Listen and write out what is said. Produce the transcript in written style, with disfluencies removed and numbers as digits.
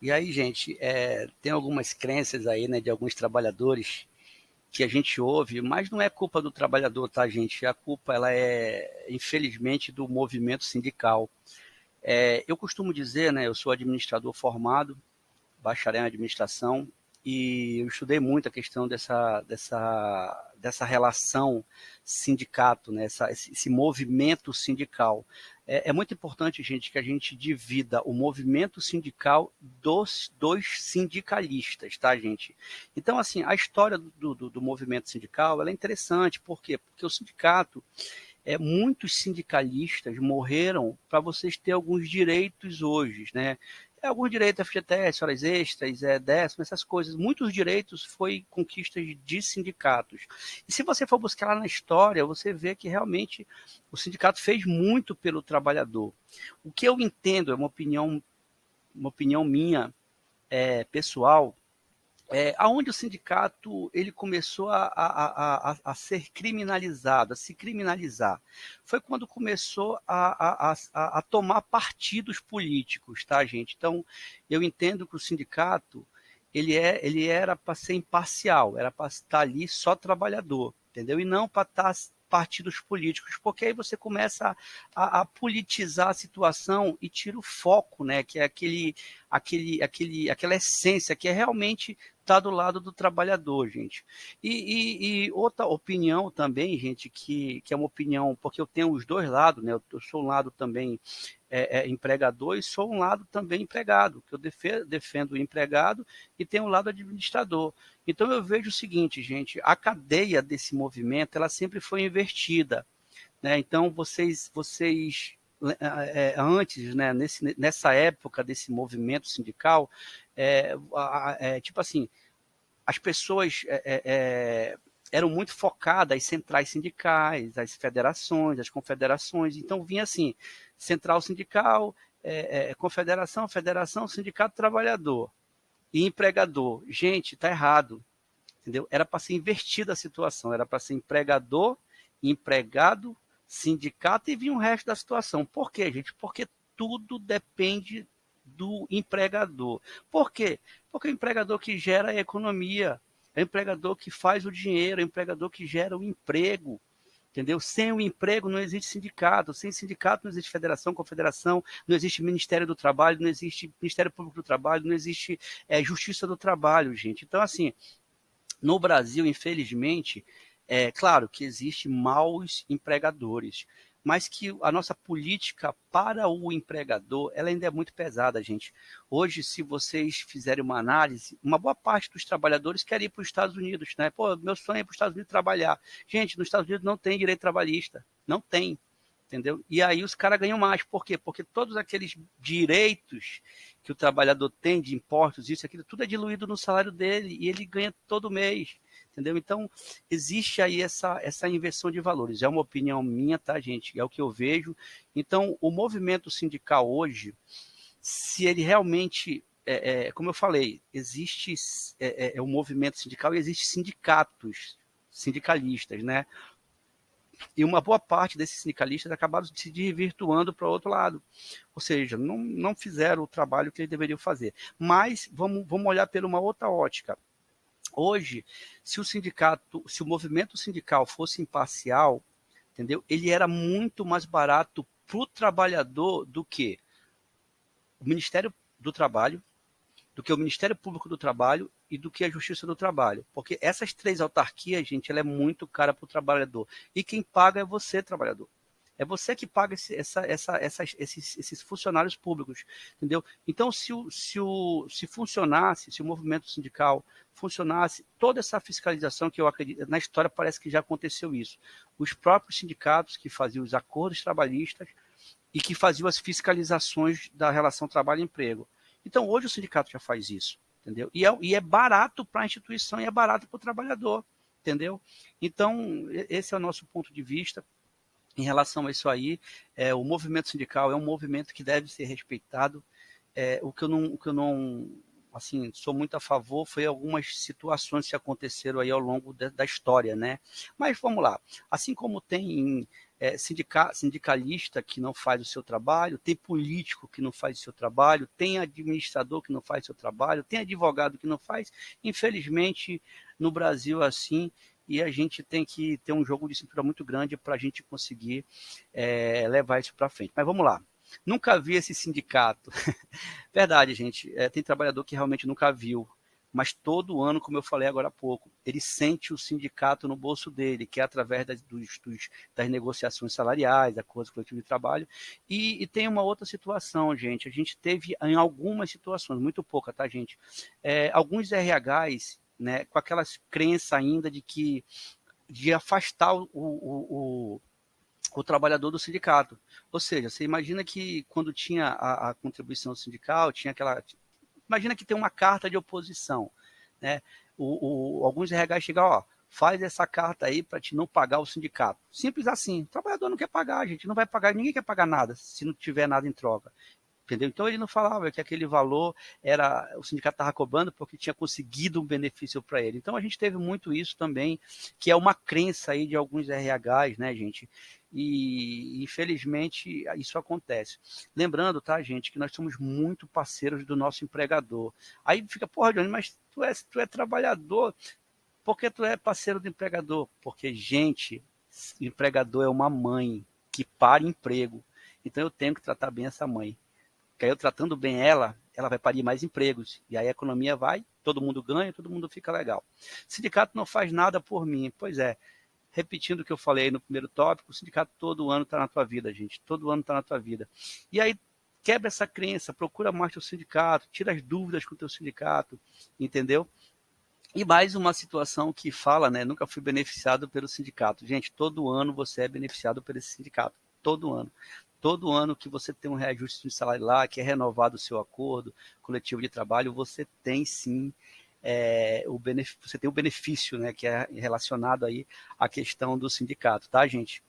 E aí, gente, tem algumas crenças aí, né, de alguns trabalhadores que a gente ouve, mas não é culpa do trabalhador, tá, gente? A culpa, ela é, infelizmente, do movimento sindical. Eu costumo dizer, né, eu sou administrador formado, bacharel em administração, e eu estudei muito a questão dessa relação sindicato, né, esse movimento sindical. É muito importante, gente, que a gente divida o movimento sindical dos sindicalistas, tá, gente? Então, assim, a história do movimento sindical, ela é interessante, por quê? Porque o sindicato, muitos sindicalistas morreram para vocês terem alguns direitos hoje, né? Alguns direitos FGTS, horas extras, décimo, essas coisas. Muitos direitos foi conquistas de sindicatos. E se você for buscar lá na história, você vê que realmente o sindicato fez muito pelo trabalhador. O que eu entendo, é uma opinião minha, pessoal, aonde o sindicato ele começou a ser criminalizado, a se criminalizar, foi quando começou a tomar partidos políticos, tá, gente? Então, eu entendo que o sindicato ele era para ser imparcial, era para estar ali só trabalhador, entendeu? E não para estar partidos políticos, porque aí você começa a politizar a situação e tira o foco, né? Que é aquela essência que é realmente estar do lado do trabalhador, gente. E outra opinião também, gente, que é uma opinião, porque eu tenho os dois lados, né? Eu sou um lado também empregador e sou um lado também empregado, que eu defendo o empregado e tenho um lado administrador. Então eu vejo o seguinte, gente, a cadeia desse movimento, ela sempre foi invertida, né? Então antes, né, nessa época desse movimento sindical, tipo assim, as pessoas eram muito focadas as centrais sindicais, as federações, as confederações. Então vinha assim, central sindical, confederação, federação, sindicato trabalhador e empregador. Gente, tá errado, entendeu? Era para ser invertida a situação, era para ser empregador, empregado, sindicato e vir o resto da situação. Por quê, gente? Porque tudo depende do empregador. Por quê? Porque é o empregador que gera a economia, é o empregador que faz o dinheiro, é o empregador que gera o emprego. Entendeu? Sem o emprego não existe sindicato, sem sindicato não existe federação, confederação, não existe Ministério do Trabalho, não existe Ministério Público do Trabalho, não existe Justiça do Trabalho, gente. Então, assim, no Brasil, infelizmente, é claro que existe maus empregadores, mas que a nossa política para o empregador, ela ainda é muito pesada, gente. Hoje, se vocês fizerem uma análise, uma boa parte dos trabalhadores quer ir para os Estados Unidos, né? Pô, meu sonho é ir para os Estados Unidos trabalhar. Gente, nos Estados Unidos não tem direito trabalhista, não tem, entendeu? E aí os caras ganham mais. Por quê? Porque todos aqueles direitos que o trabalhador tem de impostos, isso, aquilo, tudo é diluído no salário dele e ele ganha todo mês, entendeu? Então, existe aí essa inversão de valores. É uma opinião minha, tá, gente? É o que eu vejo. Então, o movimento sindical hoje, se ele realmente como eu falei, existe um movimento sindical e existe sindicatos, sindicalistas, né? E uma boa parte desses sindicalistas acabaram se desvirtuando para o outro lado. Ou seja, não fizeram o trabalho que eles deveriam fazer. Mas vamos olhar por uma outra ótica. Hoje, se o movimento sindical fosse imparcial, entendeu? Ele era muito mais barato para o trabalhador do que o Ministério do Trabalho, do que o Ministério Público do Trabalho e do que a Justiça do Trabalho. Porque essas três autarquias, gente, ela é muito cara para o trabalhador. E quem paga é você, trabalhador. É você que paga esses funcionários públicos, entendeu? Então, se funcionasse, se o movimento sindical funcionasse, toda essa fiscalização que eu acredito, na história parece que já aconteceu isso. Os próprios sindicatos que faziam os acordos trabalhistas e que faziam as fiscalizações da relação trabalho-emprego. Então, hoje o sindicato já faz isso, entendeu? E é barato para a instituição e é barato para o trabalhador, entendeu? Então, esse é o nosso ponto de vista em relação a isso aí. O movimento sindical é um movimento que deve ser respeitado. O que eu não assim, sou muito a favor, foi algumas situações que aconteceram aí ao longo da história, né? Mas vamos lá, assim como tem sindicalista que não faz o seu trabalho, tem político que não faz o seu trabalho, tem administrador que não faz o seu trabalho, tem advogado que não faz, infelizmente no Brasil é assim, e a gente tem que ter um jogo de cintura muito grande para a gente conseguir levar isso para frente. Mas vamos lá. Nunca vi esse sindicato. Verdade, gente. Tem trabalhador que realmente nunca viu. Mas todo ano, como eu falei agora há pouco, ele sente o sindicato no bolso dele, que é através das negociações salariais, acordos coletivos de trabalho. E tem uma outra situação, gente. A gente teve em algumas situações, muito pouca, tá, gente? Alguns RHs, né, com aquelas crenças ainda de afastar o trabalhador do sindicato. Ou seja, você imagina que quando tinha a contribuição sindical, tinha aquela. Imagina que tem uma carta de oposição, né? Alguns RH chegam, ó, faz essa carta aí para te não pagar o sindicato. Simples assim. O trabalhador não quer pagar, gente, não vai pagar, ninguém quer pagar nada se não tiver nada em troca. Entendeu? Então ele não falava que aquele valor era o sindicato estava cobrando porque tinha conseguido um benefício para ele. Então a gente teve muito isso também, que é uma crença aí de alguns RHs, né, gente? E infelizmente isso acontece. Lembrando, tá, gente, que nós somos muito parceiros do nosso empregador. Aí fica, porra, Johnny, mas tu é trabalhador, por que tu é parceiro do empregador? Porque, gente, o empregador é uma mãe que para emprego. Então eu tenho que tratar bem essa mãe. Que aí eu tratando bem ela vai parir mais empregos. E aí a economia vai, todo mundo ganha, todo mundo fica legal. O sindicato não faz nada por mim. Pois é, repetindo o que eu falei no primeiro tópico, o sindicato todo ano está na tua vida, gente. Todo ano está na tua vida. E aí quebra essa crença, procura mais o sindicato, tira as dúvidas com o teu sindicato, entendeu? E mais uma situação que fala, né? Nunca fui beneficiado pelo sindicato. Gente, todo ano você é beneficiado por esse sindicato. Todo ano. Todo ano que você tem um reajuste de salário lá, que é renovado o seu acordo coletivo de trabalho, você tem sim você tem o benefício, né? Que é relacionado aí à questão do sindicato, tá, gente?